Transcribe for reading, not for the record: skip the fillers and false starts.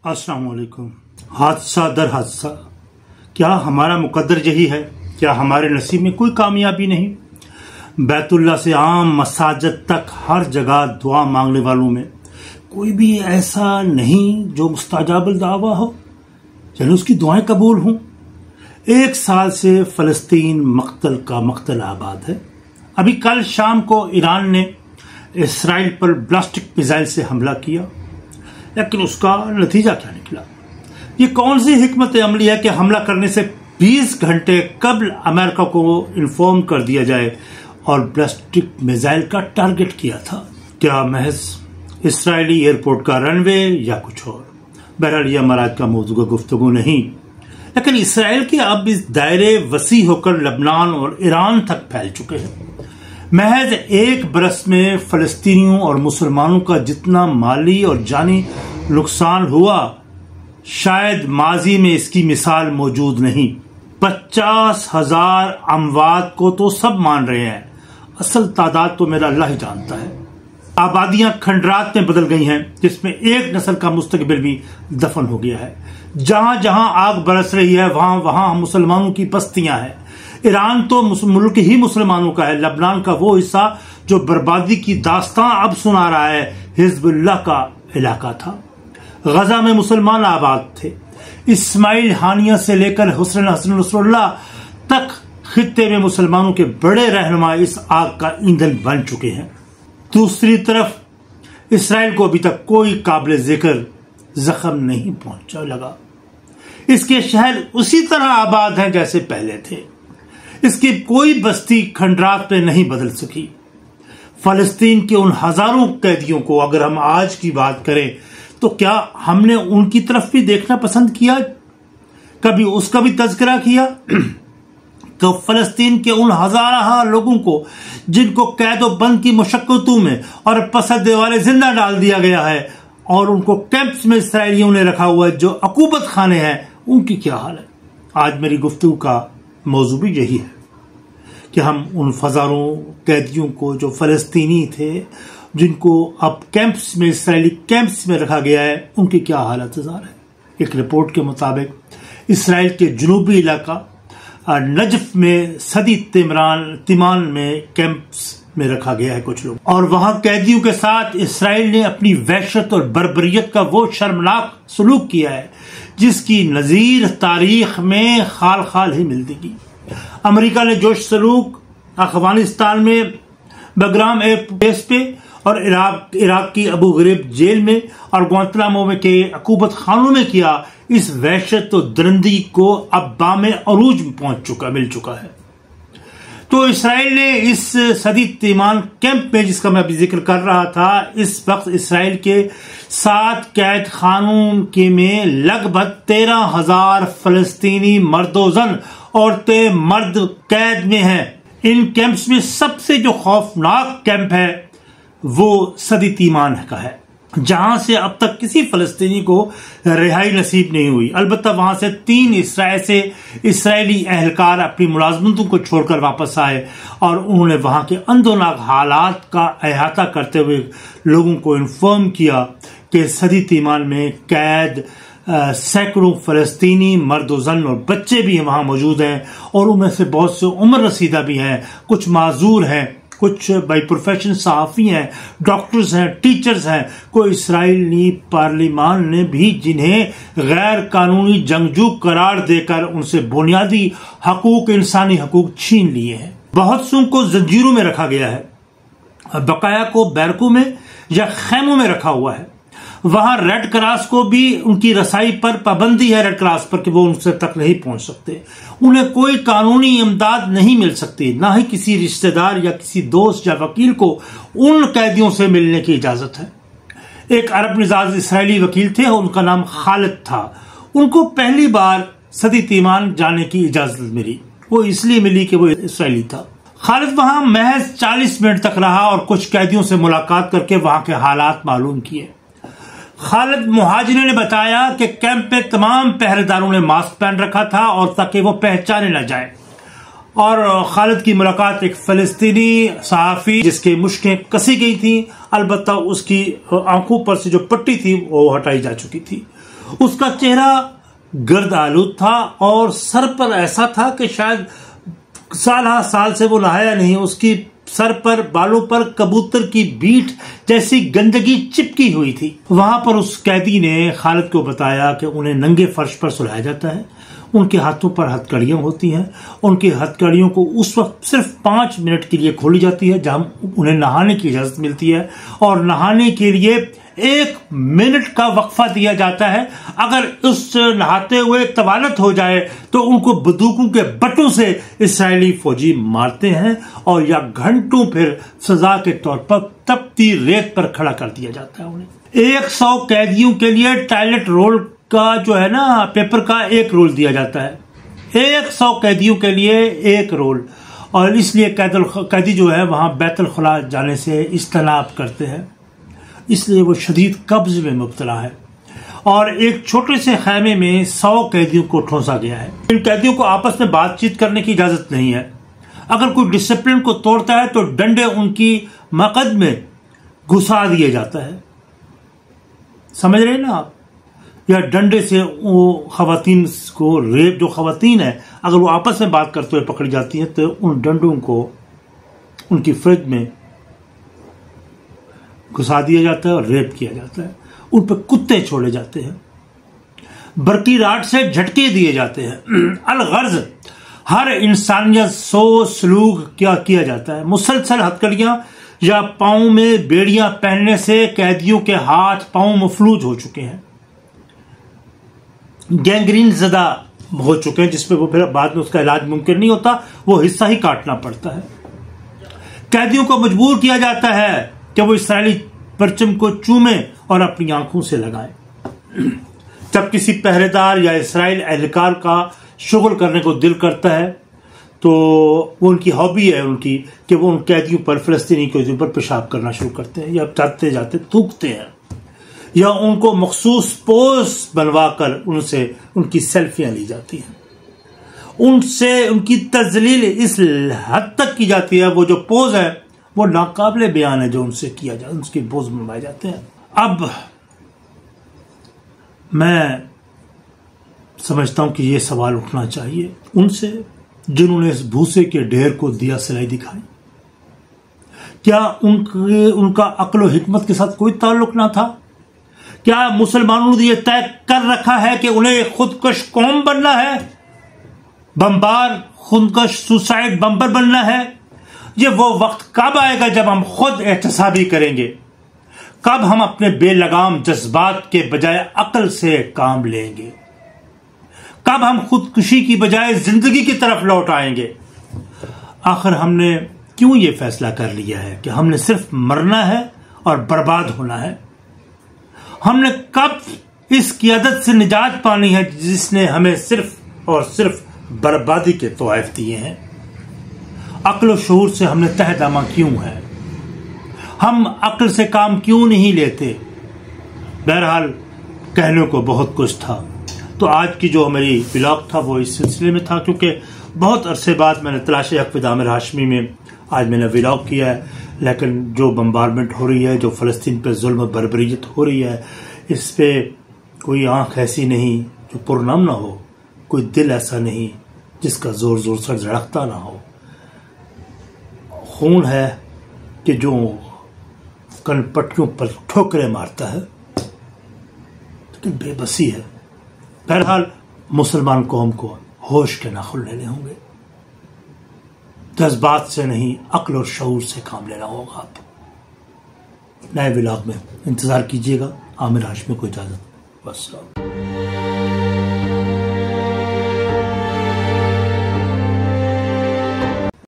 السلام علیکم۔ حادثہ در حادثہ، کیا ہمارا مقدر یہی ہے؟ کیا ہمارے نصیب میں کوئی کامیابی نہیں؟ بیت اللہ سے عام مساجد تک ہر جگہ دعا مانگنے والوں میں کوئی بھی ایسا نہیں جو مستجاب الدعویٰ ہو، یعنی اس کی دعائیں قبول ہوں۔ 1 سال سے فلسطین مقتل کا مقتل آباد ہے۔ ابھی کل شام کو ایران نے اسرائیل پر بالسٹک میزائل سے حملہ کیا، لیکن اس کا نتیجہ کیا نکلا؟ یہ کون سی حکمت عملی ہے کہ حملہ کرنے سے 20 گھنٹے قبل امریکہ کو انفارم کر دیا جائے اور بالسٹک میزائل کا ٹارگٹ کیا تھا؟ کیا محض اسرائیلی ایئرپورٹ کا رن وے یا کچھ اور؟ بہرحال یہ ہمارا آج کا موضوع گفتگو نہیں، لیکن اسرائیل کے اب اس دائرے وسیع ہو کر لبنان اور ایران تک پھیل چکے ہیں۔ محض 1 برس میں فلسطینیوں اور مسلمانوں کا جتنا مالی اور جانی نقصان ہوا، شاید ماضی میں اس کی مثال موجود نہیں۔ 50,000 اموات کو تو سب مان رہے ہیں، اصل تعداد تو میرا اللہ ہی جانتا ہے۔ آبادیاں کھنڈرات میں بدل گئی ہیں، جس میں ایک نسل کا مستقبل بھی دفن ہو گیا ہے۔ جہاں جہاں آگ برس رہی ہے وہاں وہاں مسلمانوں کی بستیاں ہیں۔ ایران تو ملک ہی مسلمانوں کا ہے۔ لبنان کا وہ حصہ جو بربادی کی داستان اب سنا رہا ہے، حزب اللہ کا علاقہ تھا۔ غزہ میں مسلمان آباد تھے۔ اسماعیل ہانیہ سے لے کر حسن نصر اللہ تک خطے میں مسلمانوں کے بڑے رہنما اس آگ کا ایندھن بن چکے ہیں۔ دوسری طرف اسرائیل کو ابھی تک کوئی قابل ذکر زخم نہیں پہنچا لگا۔ اس کے شہر اسی طرح آباد ہیں جیسے پہلے تھے۔ اس کی کوئی بستی کھنڈرات میں نہیں بدل سکی۔ فلسطین کے ان ہزاروں قیدیوں کو اگر ہم آج کی بات کریں تو کیا ہم نے ان کی طرف بھی دیکھنا پسند کیا؟ کبھی اس کا بھی تذکرہ کیا؟ تو فلسطین کے ان ہزارہ لوگوں کو جن کو قید و بند کی مشقتوں میں اور پسندے والے زندہ ڈال دیا گیا ہے اور ان کو کیمپس میں اسرائیلیوں نے رکھا ہوا ہے جو عقوبت خانے ہیں، ان کی کیا حال ہے؟ آج میری گفتگو کا موضوع بھی یہی ہے کہ ہم ان ہزاروں قیدیوں کو جو فلسطینی تھے، جن کو اب کیمپس میں اسرائیلی کیمپس میں رکھا گیا ہے، ان کی کیا حالت ہے۔ ایک رپورٹ کے مطابق اسرائیل کے جنوبی علاقہ نجف میں صدی تیمان میں کیمپس میں رکھا گیا ہے کچھ لوگ، اور وہاں قیدیوں کے ساتھ اسرائیل نے اپنی وحشت اور بربریت کا وہ شرمناک سلوک کیا ہے جس کی نظیر تاریخ میں خال خال ہی ملتی گی۔ امریکہ نے جو سلوک افغانستان میں بگرام ایئر بیس پہ اور عراق کی ابو غریب جیل میں اور گوانتنامو میں کے عقوبت خانوں میں کیا، اس وحشت و درندگی کو اب بام عروج مل چکا ہے۔ تو اسرائیل نے اس صدی تیمان کیمپ میں، جس کا میں ابھی ذکر کر رہا تھا، اس وقت اسرائیل کے 7 قید خانوں کے میں لگ بھگ 13,000 فلسطینی مرد و زن، عورتیں مرد قید میں ہیں۔ ان کیمپس میں سب سے جو خوفناک کیمپ ہے وہ صدی تیمان کا ہے، جہاں سے اب تک کسی فلسطینی کو رہائی نصیب نہیں ہوئی۔ البتہ وہاں سے 3 اسرائیلی اہلکار اپنی ملازمتوں کو چھوڑ کر واپس آئے اور انہوں نے وہاں کے اندوناک حالات کا احاطہ کرتے ہوئے لوگوں کو انفارم کیا کہ صدی تیمان میں قید سینکڑوں فلسطینی مرد و زن اور بچے بھی وہاں موجود ہیں، اور ان میں سے بہت سے عمر رسیدہ بھی ہیں، کچھ معذور ہیں، کچھ بائی پروفیشن صحافی ہیں، ڈاکٹرز ہیں، ٹیچرز ہیں۔ کوئی اسرائیلی پارلیمان نے بھی جنہیں غیر قانونی جنگجو قرار دے کر ان سے بنیادی حقوق، انسانی حقوق چھین لیے ہیں۔ بہت سو کو زنجیروں میں رکھا گیا ہے، بقایا کو بیرکوں میں یا خیموں میں رکھا ہوا ہے۔ وہاں ریڈ کراس کو بھی ان کی رسائی پر پابندی ہے، ریڈ کراس پر، کہ وہ ان سے تک نہیں پہنچ سکتے۔ انہیں کوئی قانونی امداد نہیں مل سکتی، نہ ہی کسی رشتہ دار یا کسی دوست یا وکیل کو ان قیدیوں سے ملنے کی اجازت ہے۔ ایک عرب مزاج اسرائیلی وکیل تھے، ان کا نام خالد تھا۔ ان کو پہلی بار صدی تیمان جانے کی اجازت ملی، وہ اس لیے ملی کہ وہ اسرائیلی تھا۔ خالد وہاں محض 40 منٹ تک رہا اور کچھ قیدیوں سے ملاقات کر کے وہاں کے حالات معلوم کیے۔ خالد مہاجرین نے بتایا کہ کیمپ میں تمام پہرے داروں نے ماسک پہن رکھا تھا اور تاکہ وہ پہچانے نہ جائیں، اور خالد کی ملاقات ایک فلسطینی صحافی جس کی مشکیں کسی گئی تھی، البتہ اس کی آنکھوں پر سے جو پٹی تھی وہ ہٹائی جا چکی تھی، اس کا چہرہ گرد آلود تھا اور سر پر ایسا تھا کہ شاید سال سے وہ نہایا نہیں. اس کی سر پر بالوں پر کبوتر کی بیٹ جیسی گندگی چپکی ہوئی تھی. وہاں پر اس قیدی نے خالد کو بتایا کہ انہیں ننگے فرش پر سلایا جاتا ہے. ان کے ہاتھوں پر ہتھکڑیاں ہوتی ہیں. ان کی ہتھکڑیوں کو اس وقت صرف 5 منٹ کے لیے کھولی جاتی ہے جہاں انہیں نہانے کی اجازت ملتی ہے، اور نہانے کے لیے 1 منٹ کا وقفہ دیا جاتا ہے. اگر اس نہاتے ہوئے طوالت ہو جائے تو ان کو بندوقوں کے بٹوں سے اسرائیلی فوجی مارتے ہیں اور یا گھنٹوں پھر سزا کے طور پر تپتی ریت پر کھڑا کر دیا جاتا ہے. انہیں 100 قیدیوں کے لیے ٹوائلٹ رول کا جو ہے نا پیپر کا 1 رول دیا جاتا ہے. 100 قیدیوں کے لیے 1 رول. اور اس لیے قیدی جو ہے وہاں بیت الخلاء جانے سے اجتناب کرتے ہیں، اس لیے وہ شدید قبض میں مبتلا ہے. اور ایک چھوٹے سے خیمے میں 100 قیدیوں کو ٹھونسا گیا ہے. ان قیدیوں کو آپس میں بات چیت کرنے کی اجازت نہیں ہے. اگر کوئی ڈسپلن کو توڑتا ہے تو ڈنڈے ان کی مقد میں گھسا دیا جاتا ہے. سمجھ رہے نا آپ؟ یا ڈنڈے سے وہ خواتین کو ریپ، جو خواتین ہیں اگر وہ آپس میں بات کرتے ہوئے پکڑی جاتی ہیں تو ان ڈنڈوں کو ان کی فرج میں گھسا دیا جاتا ہے اور ریپ کیا جاتا ہے. ان پہ کتے چھوڑے جاتے ہیں، برقی راڈ سے جھٹکے دیے جاتے ہیں. الغرض ہر انسانیت سوچ سلوک کیا جاتا ہے. مسلسل ہتھکڑیاں یا پاؤں میں بیڑیاں پہننے سے قیدیوں کے ہاتھ پاؤں مفلوج ہو چکے ہیں، گینگرین زدہ ہو چکے ہیں، جس پہ وہ پھر بعد میں اس کا علاج ممکن نہیں ہوتا، وہ حصہ ہی کاٹنا پڑتا ہے. قیدیوں کو مجبور کیا جاتا ہے کہ وہ اسرائیلی پرچم کو چومیں اور اپنی آنکھوں سے لگائیں. جب کسی پہرے دار یا اسرائیل اہلکار کا شغل کرنے کو دل کرتا ہے تو وہ ان کی ہابی ہے ان کی کہ وہ ان قیدیوں پر، فلسطینی قیدیوں پر پیشاب کرنا شروع کرتے ہیں یا جاتے جاتے تھوکتے ہیں، یا ان کو مخصوص پوز بنوا کر ان سے ان کی سیلفیاں لی جاتی ہیں. ان سے ان کی تذلیل اس حد تک کی جاتی ہے، وہ جو پوز ہے وہ ناقابل بیان ہے جو ان سے کیا جاتا ہے، ان کی پوز بنوائے جاتے ہیں. اب میں سمجھتا ہوں کہ یہ سوال اٹھنا چاہیے ان سے جنہوں نے اس بھوسے کے ڈھیر کو دیا سلائی دکھائی. کیا ان کا عقل و حکمت کے ساتھ کوئی تعلق نہ تھا؟ کیا مسلمانوں نے یہ طے کر رکھا ہے کہ انہیں خودکش قوم بننا ہے، بمبار خودکش سوسائڈ بمبر بننا ہے؟ یہ وہ وقت کب آئے گا جب ہم خود احتسابی کریں گے؟ کب ہم اپنے بے لگام جذبات کے بجائے عقل سے کام لیں گے؟ کب ہم خودکشی کی بجائے زندگی کی طرف لوٹ آئیں گے؟ آخر ہم نے کیوں یہ فیصلہ کر لیا ہے کہ ہم نے صرف مرنا ہے اور برباد ہونا ہے؟ ہم نے کب اس قیادت سے نجات پانی ہے جس نے ہمیں صرف اور صرف بربادی کے طوائف دیے ہیں؟ عقل و شعور سے ہم نے تہ دامہ کیوں ہے؟ ہم عقل سے کام کیوں نہیں لیتے؟ بہرحال کہنے کو بہت کچھ تھا. تو آج کی جو میری ولاگ تھا وہ اس سلسلے میں تھا، کیونکہ بہت عرصے بعد میں نے تلاش حق فدا عامر ہاشمی میں آج میں نے ولاگ کیا ہے. لیکن جو بمبارمنٹ ہو رہی ہے، جو فلسطین پہ ظلم و بربریت ہو رہی ہے، اس پہ کوئی آنکھ ایسی نہیں جو پرنم نہ ہو، کوئی دل ایسا نہیں جس کا زور زور سے دھڑکتا نہ ہو. خون ہے کہ جو کن پٹیوں پر ٹھوکریں مارتا ہے، لیکن بے بسی ہے. بہرحال مسلمان قوم کو ہوش کے ناخن لینے ہوں گے، جذبات سے نہیں عقل اور شعور سے کام لینا ہوگا. آپ نئے ولاگ میں انتظار کیجیے گا. عامر ہاشمی کو اجازت. والسلام.